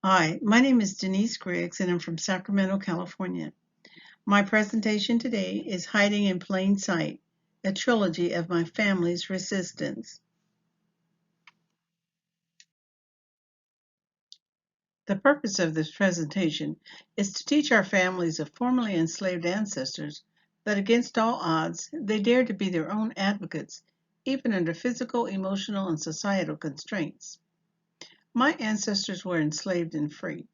Hi, my name is D.I.Griggs and I'm from Sacramento, California. My presentation today is Hiding in Plain Sight, a trilogy of my family's resistance. The purpose of this presentation is to teach our families of formerly enslaved ancestors that against all odds, they dared to be their own advocates, even under physical, emotional, and societal constraints. My ancestors were enslaved and free.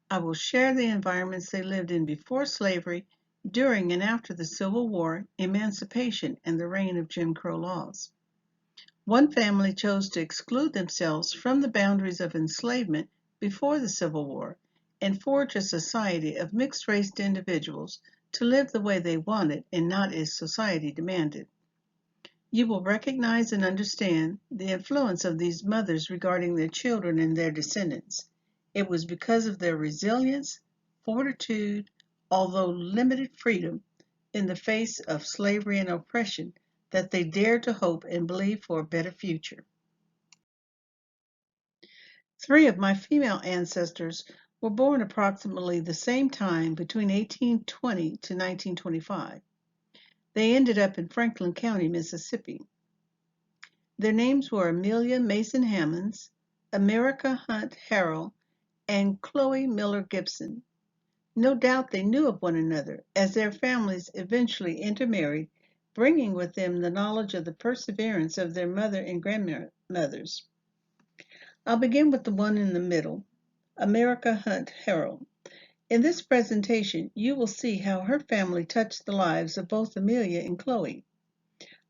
I will share the environments they lived in before slavery, during and after the Civil War, emancipation, and the reign of Jim Crow laws. One family chose to exclude themselves from the boundaries of enslavement before the Civil War and forge a society of mixed-race individuals to live the way they wanted and not as society demanded. You will recognize and understand the influence of these mothers regarding their children and their descendants. It was because of their resilience, fortitude, although limited freedom in the face of slavery and oppression that they dared to hope and believe for a better future. Three of my female ancestors were born approximately the same time between 1820 to 1925. They ended up in Franklin County, Mississippi. Their names were Amelia Mason Hammonds, America Hunt Harrell, and Chloe Miller Gibson. No doubt they knew of one another, as their families eventually intermarried, bringing with them the knowledge of the perseverance of their mother and grandmothers. I'll begin with the one in the middle, America Hunt Harrell. In this presentation, you will see how her family touched the lives of both Amelia and Chloe.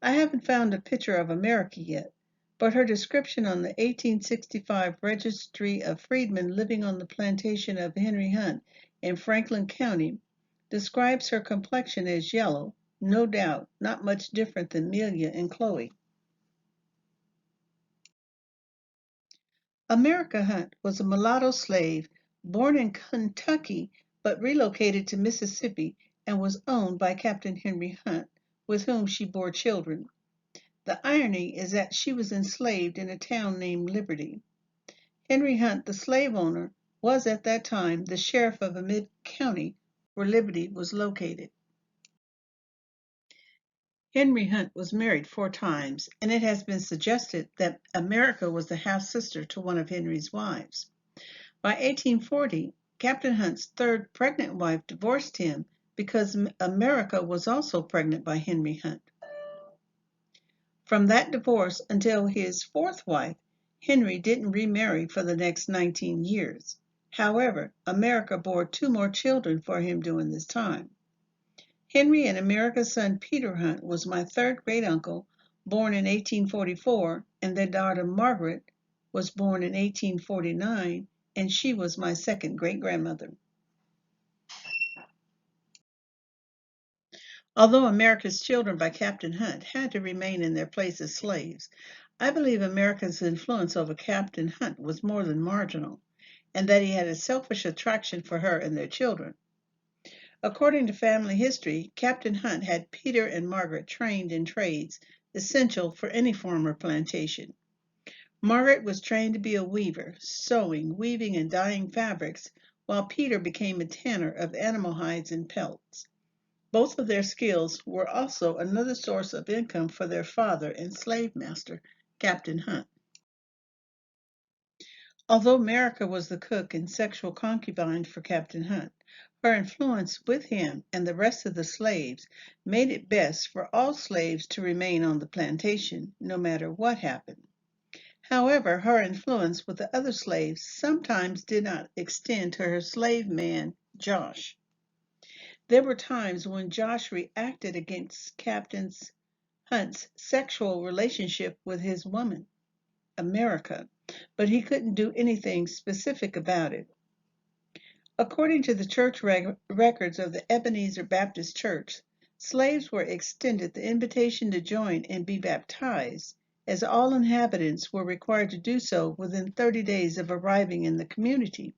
I haven't found a picture of America yet, but her description on the 1865 Registry of Freedmen living on the plantation of Henry Hunt in Franklin County describes her complexion as yellow, no doubt not much different than Amelia and Chloe. America Hunt was a mulatto slave born in Kentucky but relocated to Mississippi and was owned by Captain Henry Hunt, with whom she bore children. The irony is that she was enslaved in a town named Liberty. Henry Hunt, the slave owner, was at that time the sheriff of Amid County, where Liberty was located. Henry Hunt was married 4 times, and it has been suggested that America was the half-sister to one of Henry's wives. By 1840, Captain Hunt's third pregnant wife divorced him because America was also pregnant by Henry Hunt. From that divorce until his fourth wife, Henry didn't remarry for the next 19 years. However, America bore 2 more children for him during this time. Henry and America's son Peter Hunt was my third great-uncle, born in 1844, and their daughter Margaret was born in 1849, and she was my second great-grandmother. Although America's children by Captain Hunt had to remain in their place as slaves, I believe America's influence over Captain Hunt was more than marginal, and that he had a selfish attraction for her and their children. According to family history, Captain Hunt had Peter and Margaret trained in trades essential for any farmer plantation. Margaret was trained to be a weaver, sewing, weaving, and dyeing fabrics, while Peter became a tanner of animal hides and pelts. Both of their skills were also another source of income for their father and slave master, Captain Hunt. Although America was the cook and sexual concubine for Captain Hunt, her influence with him and the rest of the slaves made it best for all slaves to remain on the plantation, no matter what happened. However, her influence with the other slaves sometimes did not extend to her slave man, Josh. There were times when Josh reacted against Captain Hunt's sexual relationship with his woman, America, but he couldn't do anything specific about it. According to the church records of the Ebenezer Baptist Church, slaves were extended the invitation to join and be baptized, as all inhabitants were required to do so within 30 days of arriving in the community.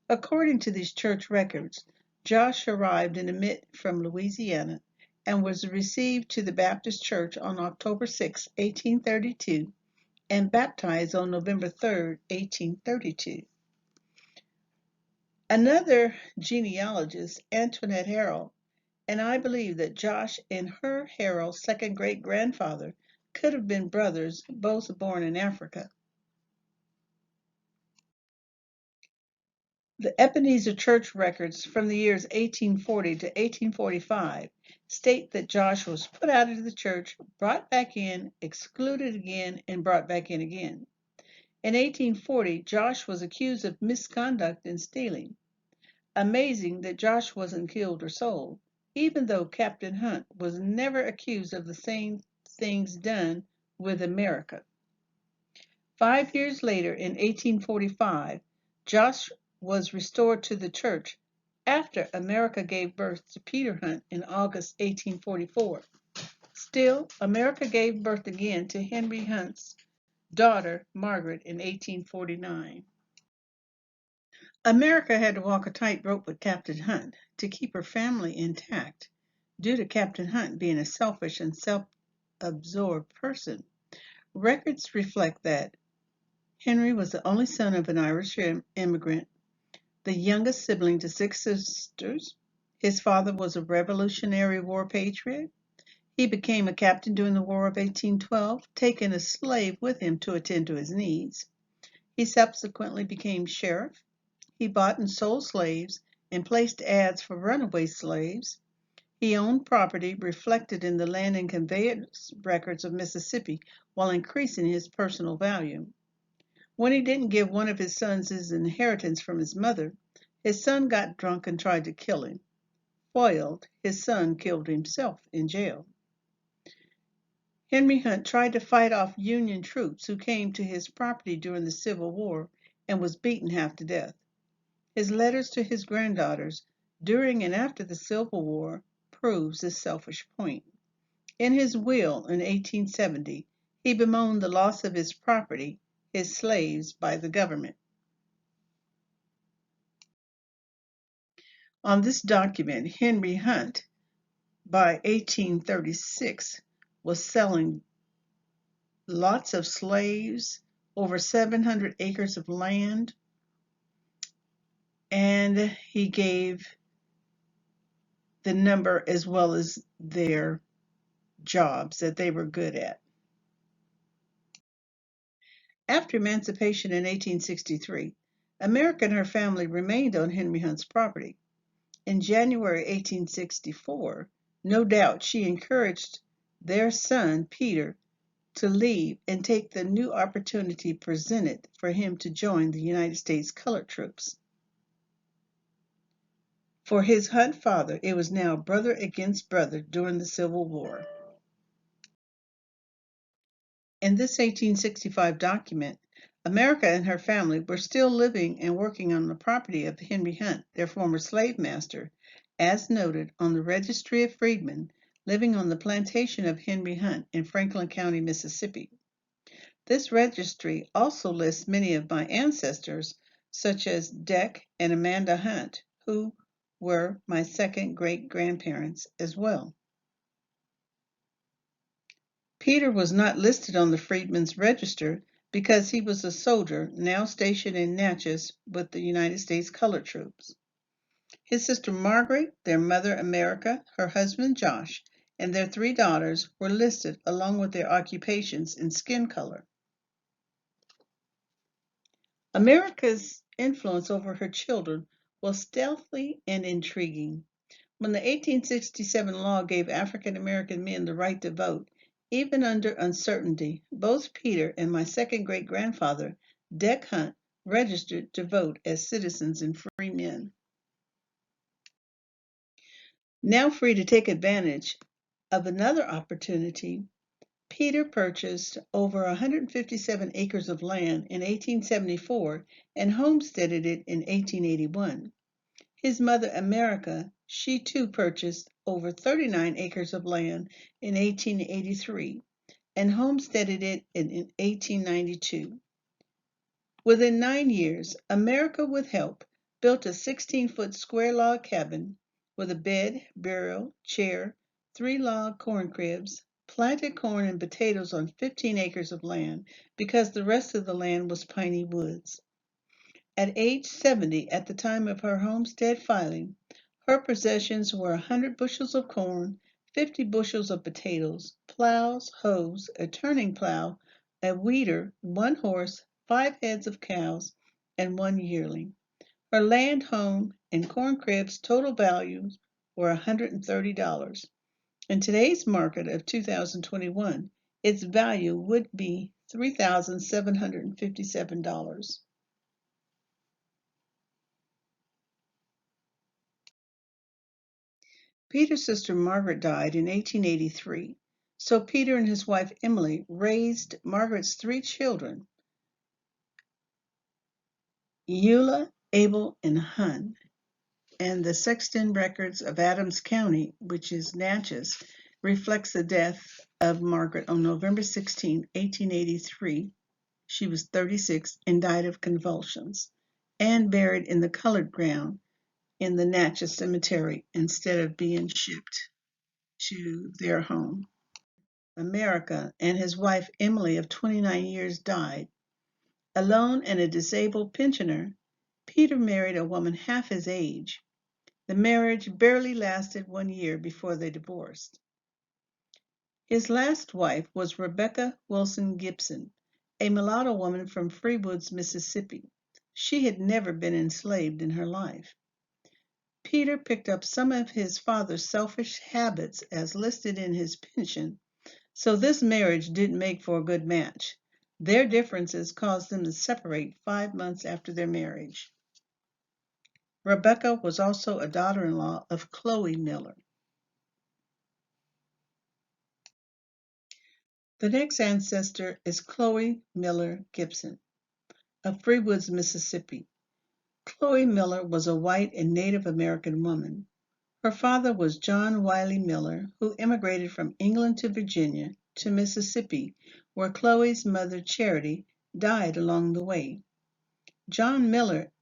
According to these church records, Josh arrived in Amit from Louisiana and was received to the Baptist Church on October 6, 1832, and baptized on November 3, 1832. Another genealogist, Antoinette Harrell, and I believe that Josh and her Harold's second great grandfather could have been brothers, both born in Africa. The Ebenezer Church records from the years 1840 to 1845 state that Josh was put out of the church, brought back in, excluded again, and brought back in again. In 1840, Josh was accused of misconduct and stealing. Amazing that Josh wasn't killed or sold, even though Captain Hunt was never accused of the same things done with America. 5 years later, in 1845, Josh was restored to the church after America gave birth to Peter Hunt in August 1844. Still, America gave birth again to Henry Hunt's daughter, Margaret, in 1849. America had to walk a tightrope with Captain Hunt to keep her family intact, due to Captain Hunt being a selfish and self-absorbed person. Records reflect that Henry was the only son of an Irish immigrant, the youngest sibling to six sisters. His father was a Revolutionary War patriot. He became a captain during the War of 1812, taking a slave with him to attend to his needs. He subsequently became sheriff. He bought and sold slaves and placed ads for runaway slaves. He owned property reflected in the land and conveyance records of Mississippi while increasing his personal value. When he didn't give one of his sons his inheritance from his mother, his son got drunk and tried to kill him. Foiled, his son killed himself in jail. Henry Hunt tried to fight off Union troops who came to his property during the Civil War and was beaten half to death. His letters to his granddaughters during and after the Civil War proves this selfish point. In his will in 1870, he bemoaned the loss of his property, his slaves, by the government. On this document, Henry Hunt, by 1836, was selling lots of slaves, over 700 acres of land, and he gave the number as well as their jobs that they were good at. After emancipation in 1863, America and her family remained on Henry Hunt's property. In January 1864, no doubt she encouraged their son, Peter, to leave and take the new opportunity presented for him to join the United States colored troops. For his Hunt father, it was now brother against brother during the Civil War. In this 1865 document, America and her family were still living and working on the property of Henry Hunt, their former slave master, as noted on the Registry of Freedmen living on the plantation of Henry Hunt in Franklin County, Mississippi. This registry also lists many of my ancestors, such as Deck and Amanda Hunt, who were my second great-grandparents as well. Peter was not listed on the Freedmen's Register because he was a soldier now stationed in Natchez with the United States colored troops. His sister Margaret, their mother America, her husband Josh, and their three daughters were listed along with their occupations and skin color. America's influence over her children was stealthy and intriguing. When the 1867 law gave African American men the right to vote, even under uncertainty, both Peter and my second great-grandfather, Deck Hunt, registered to vote as citizens and free men. Now free to take advantage of another opportunity, Peter purchased over 157 acres of land in 1874 and homesteaded it in 1881. His mother America, she too purchased over 39 acres of land in 1883 and homesteaded it in 1892. Within 9 years, America with help built a 16-foot square log cabin with a bed, burial, chair, 3 log corn cribs, planted corn and potatoes on 15 acres of land because the rest of the land was piney woods. At age 70, at the time of her homestead filing, her possessions were 100 bushels of corn, 50 bushels of potatoes, plows, hoes, a turning plow, a weeder, one horse, 5 heads of cows, and one yearling. Her land, home, and corn cribs total values were $130. In today's market of 2021, its value would be $3,757. Peter's sister Margaret died in 1883, so Peter and his wife Emily raised Margaret's 3 children, Eula, Abel, and Hun. And the Sexton records of Adams County, which is Natchez, reflects the death of Margaret on November 16, 1883. She was 36 and died of convulsions, and buried in the colored ground in the Natchez Cemetery instead of being shipped to their home. America, and his wife Emily of 29 years died. Alone and a disabled pensioner, Peter married a woman half his age. The marriage barely lasted 1 year before they divorced. His last wife was Rebecca Wilson Gibson, a mulatto woman from Freewoods, Mississippi. She had never been enslaved in her life. Peter picked up some of his father's selfish habits as listed in his pension, so this marriage didn't make for a good match. Their differences caused them to separate 5 months after their marriage. Rebecca was also a daughter-in-law of Chloe Miller. The next ancestor is Chloe Miller Gibson of Freewoods, Mississippi. Chloe Miller was a white and Native American woman. Her father was John Wiley Miller, who immigrated from England to Virginia to Mississippi, where Chloe's mother Charity died along the way. John Miller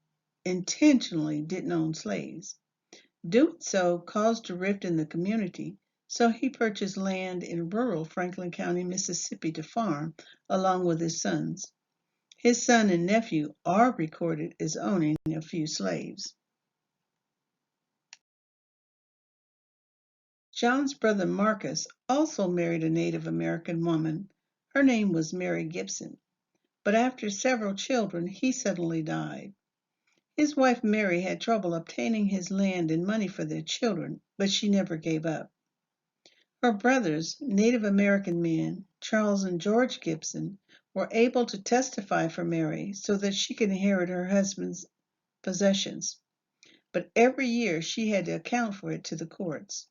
intentionally didn't own slaves. Doing so caused a rift in the community, so he purchased land in rural Franklin County, Mississippi to farm along with his sons. His son and nephew are recorded as owning a few slaves. John's brother Marcus also married a Native American woman. Her name was Mary Gibson, but after several children, he suddenly died. His wife Mary had trouble obtaining his land and money for their children, but she never gave up. Her brothers, Native American men, Charles and George Gibson, were able to testify for Mary so that she could inherit her husband's possessions, but every year she had to account for it to the courts.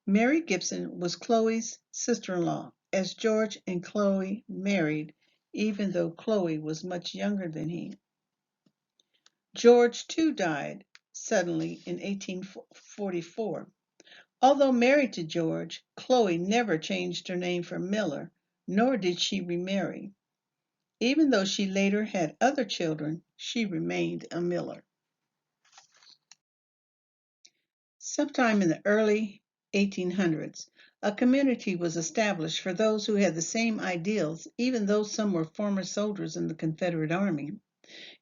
Mary Gibson was Chloe's sister-in-law, as George and Chloe married, even though Chloe was much younger than he. George too died suddenly in 1844. Although married to George, Chloe never changed her name for Miller, nor did she remarry. Even though she later had other children, she remained a Miller. Sometime in the early 1800s, a community was established for those who had the same ideals, even though some were former soldiers in the Confederate Army.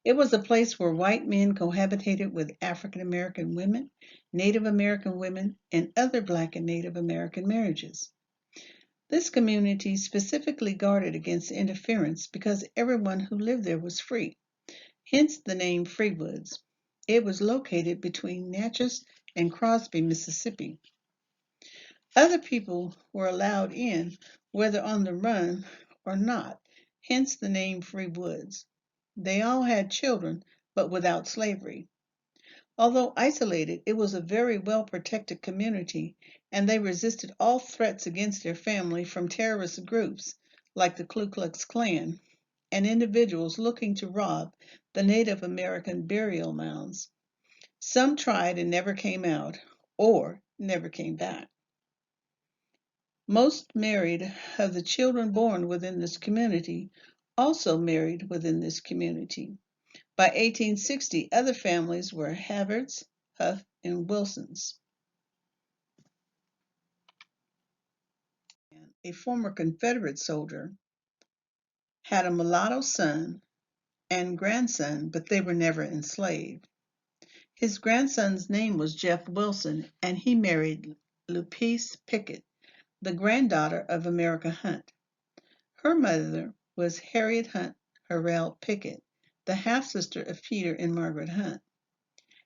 It was a place where white men cohabitated with African American women, Native American women, and other Black and Native American marriages. This community specifically guarded against interference because everyone who lived there was free, hence the name Freewoods. It was located between Natchez and Crosby, Mississippi. Other people were allowed in, whether on the run or not, hence the name Freewoods. They all had children, but without slavery. Although isolated, it was a very well protected community, and they resisted all threats against their family from terrorist groups like the Ku Klux Klan and individuals looking to rob the Native American burial mounds. Some tried and never came out, or never came back. Most married of the children born within this community also married within this community. By 1860, other families were Havertz, Huff, and Wilsons. A former Confederate soldier had a mulatto son and grandson, but they were never enslaved. His grandson's name was Jeff Wilson, and he married Lupice Pickett, the granddaughter of America Hunt. Her mother was Harriet Hunt Harrell Pickett, the half-sister of Peter and Margaret Hunt.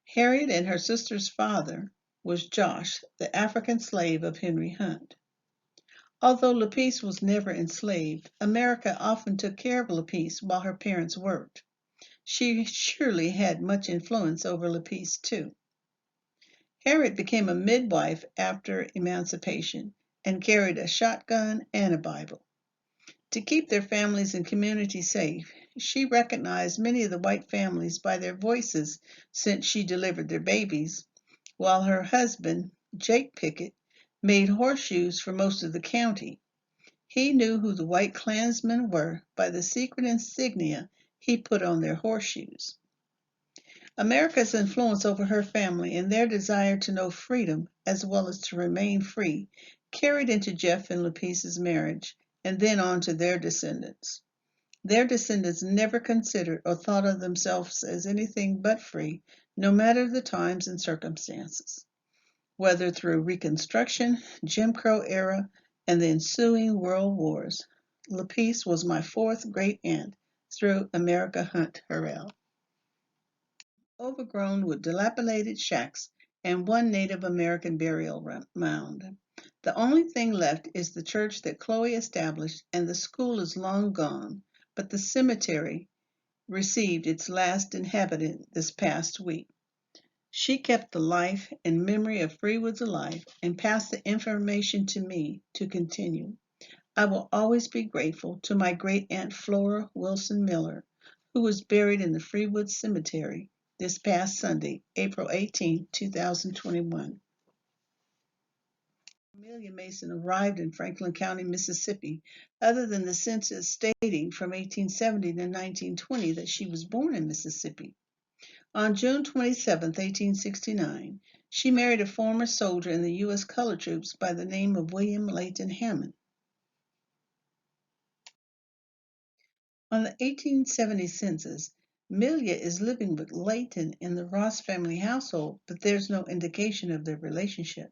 Harriet and her sister's father was Josh, the African slave of Henry Hunt. Although Lupice was never enslaved, America often took care of Lupice while her parents worked. She surely had much influence over Lupice, too. Harriet became a midwife after emancipation and carried a shotgun and a Bible. To keep their families and community safe, she recognized many of the white families by their voices since she delivered their babies, while her husband, Jake Pickett, made horseshoes for most of the county. He knew who the white Klansmen were by the secret insignia he put on their horseshoes. America's influence over her family and their desire to know freedom as well as to remain free carried into Jeff and Lupice's marriage and then on to their descendants. Their descendants never considered or thought of themselves as anything but free, no matter the times and circumstances. Whether through Reconstruction, Jim Crow era, and the ensuing world wars, Lupice was my fourth great aunt through America Hunt Harrell. Overgrown with dilapidated shacks and one Native American burial mound. The only thing left is the church that Chloe established, and the school is long gone, but the cemetery received its last inhabitant this past week. She kept the life and memory of Freewood's alive and passed the information to me to continue. I will always be grateful to my great aunt Flora Wilson Miller, who was buried in the Freewood Cemetery this past Sunday, April 18, 2021. Amelia Mason arrived in Franklin County, Mississippi, other than the census stating from 1870 to 1920 that she was born in Mississippi. On June 27, 1869, she married a former soldier in the U.S. Colored Troops by the name of William Layton Hammond. On the 1870 census, Amelia is living with Layton in the Ross family household, but there's no indication of their relationship.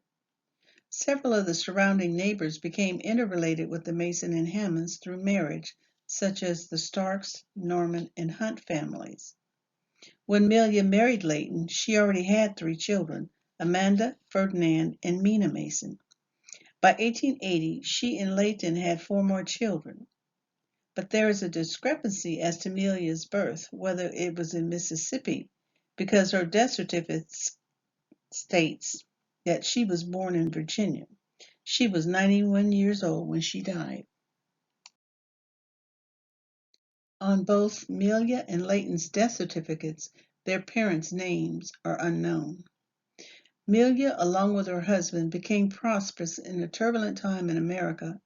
Several of the surrounding neighbors became interrelated with the Mason and Hammonds through marriage, such as the Starks, Norman, and Hunt families. When Amelia married Layton, she already had 3 children, Amanda, Ferdinand, and Mina Mason. By 1880, she and Layton had 4 more children. But there is a discrepancy as to Amelia's birth, whether it was in Mississippi, because her death certificate states that she was born in Virginia. She was 91 years old when she died. On both Amelia and Layton's death certificates, their parents' names are unknown. Amelia, along with her husband, became prosperous in a turbulent time in America.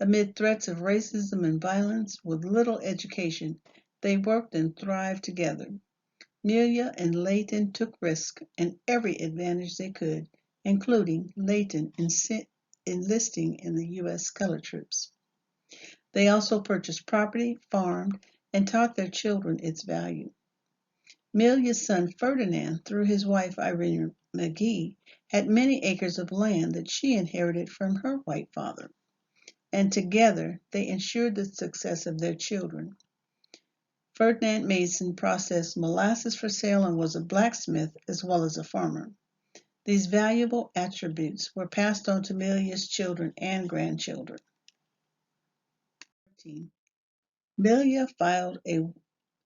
Amid threats of racism and violence, with little education, they worked and thrived together. Amelia and Layton took risks and every advantage they could, including Layton enlisting in the U.S. Colored Troops. They also purchased property, farmed, and taught their children its value. Amelia's son Ferdinand, through his wife Irene McGee, had many acres of land that she inherited from her white father, and together they ensured the success of their children. Ferdinand Mason processed molasses for sale and was a blacksmith as well as a farmer. These valuable attributes were passed on to Amelia's children and grandchildren. Amelia filed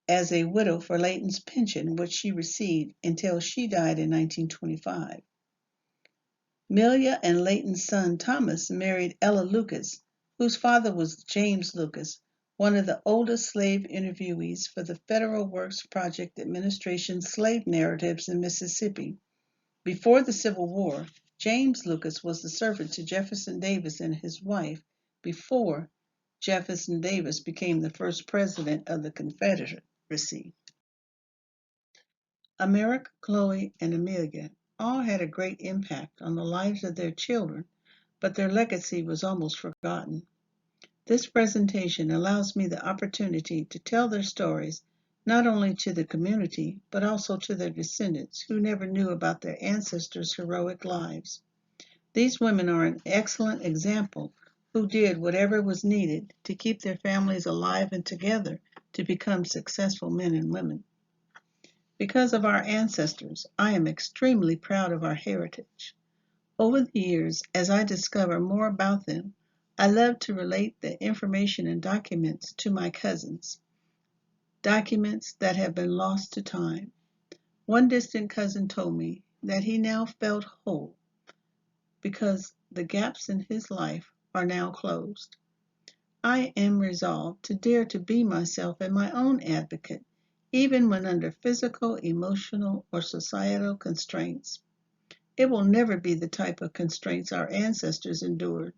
as a widow for Layton's pension, which she received until she died in 1925. Amelia and Layton's son Thomas married Ella Lucas, whose father was James Lucas, one of the oldest slave interviewees for the Federal Works Project Administration slave narratives in Mississippi. Before the Civil War, James Lucas was the servant to Jefferson Davis and his wife before Jefferson Davis became the first president of the Confederacy. America, Chloe, and Amelia all had a great impact on the lives of their children, but their legacy was almost forgotten. This presentation allows me the opportunity to tell their stories not only to the community, but also to their descendants who never knew about their ancestors' heroic lives. These women are an excellent example who did whatever was needed to keep their families alive and together to become successful men and women. Because of our ancestors, I am extremely proud of our heritage. Over the years, as I discover more about them, I love to relate the information and documents to my cousins, documents that have been lost to time. One distant cousin told me that he now felt whole because the gaps in his life are now closed. I am resolved to dare to be myself and my own advocate, even when under physical, emotional, or societal constraints. It will never be the type of constraints our ancestors endured,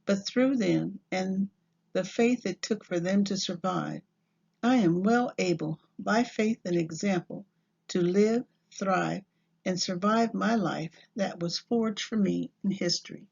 but through them and the faith it took for them to survive, I am well able, by faith and example, to live, thrive, and survive my life that was forged for me in history.